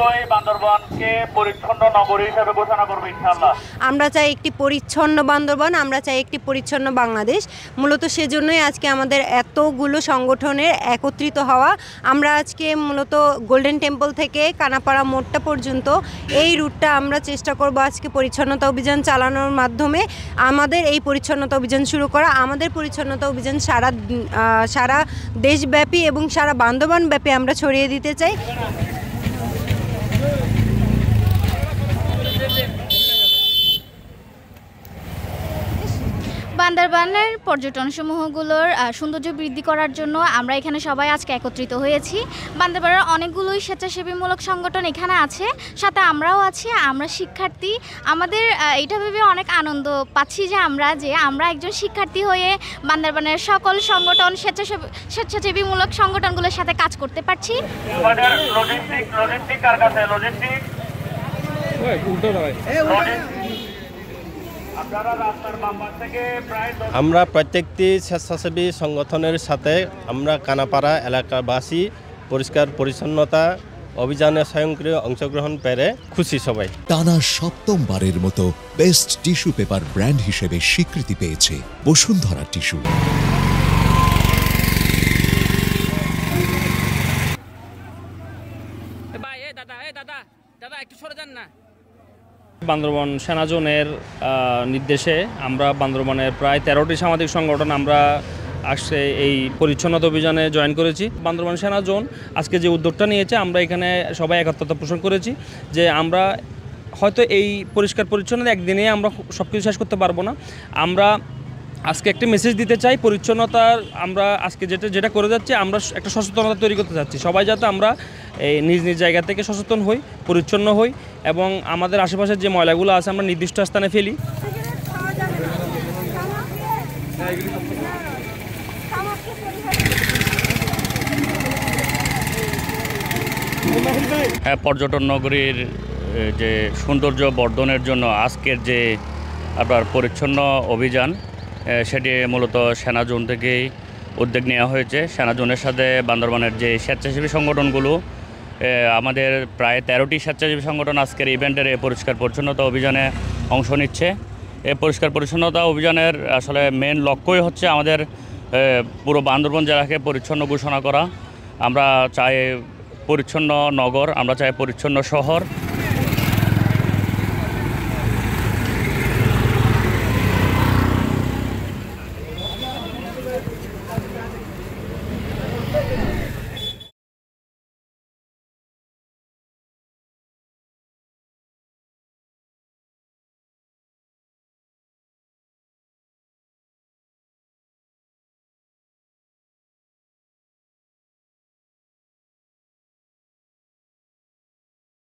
দ্রুতই বান্দরবানকে পরিচ্ছন্ন নগরী হিসেবে ঘোষণা করবে ইনশাআল্লাহ। আমরা চাই একটি পরিচ্ছন্ন বান্দরবান, আমরা চাই একটি পরিচ্ছন্ন বাংলাদেশ। মূলত সেজন্যই আজকে আমাদের এতগুলো সংগঠনের একত্রিত হওয়া। আমরা আজকে মূলত গোল্ডেন টেম্পল থেকে কানাপাড়া মোড়টা পর্যন্ত এই রুটটা আমরা চেষ্টা করব আজকে পরিচ্ছন্নতা অভিযান চালানোর মাধ্যমে আমাদের এই পরিচ্ছন্নতা অভিযান শুরু করা। আমাদের পরিচ্ছন্নতা অভিযান সারা দেশব্যাপী এবং সারা বান্দরবান ব্যাপী আমরা ছড়িয়ে দিতে চাই। বান্দরবানের পর্যটন সমূহগুলোর সৌন্দর্য বৃদ্ধি করার জন্য আমরা এখানে সবাই আজকে একত্রিত হয়েছি। বান্দরবানের অনেকগুলোই স্বেচ্ছাসেবীমূলক সংগঠন এখানে আছে, সাথে আমরাও আছি। আমরা শিক্ষার্থী, আমাদের এটা ভেবে অনেক আনন্দ পাচ্ছি যে আমরা একজন শিক্ষার্থী হয়ে বান্দরবানের সকল সংগঠন স্বেচ্ছাসেবীমূলক সংগঠনগুলোর সাথে কাজ করতে পারছি। আমরা প্রত্যেকটি স্বেচ্ছাসেবী সংগঠনের সাথে আমরা কানাপাড়া এলাকাবাসী পরিষ্কার পরিচ্ছন্নতা অভিযানে স্বয়ংক্রিয় অংশগ্রহণ পেরে খুশি সবাই। টানা সপ্তমবারের মতো বেস্ট টিস্যু পেপার ব্র্যান্ড হিসেবে স্বীকৃতি পেয়েছে বসুন্ধরা টিস্যু। বান্দরবান সেনাজোনের নির্দেশে আমরা বান্দরবানের প্রায় 13টি সামাজিক সংগঠন আমরা আসছে এই পরিচ্ছন্নতা অভিযানে জয়েন করেছি। বান্দরবান সেনাজোন আজকে যে উদ্যোগটা নিয়েছে, আমরা এখানে সবাই একাত্মতা পোষণ করেছি যে আমরা হয়তো এই পরিষ্কার পরিচ্ছন্নতা একদিনে আমরা সব কিছু শেষ করতে পারবো না। আমরা আজকে একটা মেসেজ দিতে চাই, পরিচ্ছন্নতার আমরা আজকে যেটা করে যাচ্ছি, আমরা একটা সচেতনতা তৈরি করতে চাচ্ছি। সবাই যাতে আমরা এই নিজ নিজ জায়গা থেকে সচেতন হই, পরিচ্ছন্ন হই এবং আমাদের আশেপাশের যে ময়লাগুলো আছে আমরা নির্দিষ্ট স্থানে ফেলি। পর্যটন নগরীর যে সৌন্দর্য বর্ধনের জন্য আজকের যে আপনার পরিচ্ছন্ন অভিযান, সেটি মূলত সেনাজোন থেকেই উদ্যোগ নেওয়া হয়েছে। সেনাজোনের সাথে বান্দরবানের যে স্বেচ্ছাসেবী সংগঠনগুলো, আমাদের প্রায় 13টি স্বেচ্ছাসেবী সংগঠন আজকের ইভেন্টের এই পরিষ্কার পরিচ্ছন্নতা অভিযানে অংশ নিচ্ছে। এই পরিষ্কার পরিচ্ছন্নতা অভিযানের আসলে মেন লক্ষ্যই হচ্ছে আমাদের পুরো বান্দরবান জেলাকে পরিচ্ছন্ন ঘোষণা করা। আমরা চাই পরিচ্ছন্ন নগর, আমরা চাই পরিচ্ছন্ন শহর।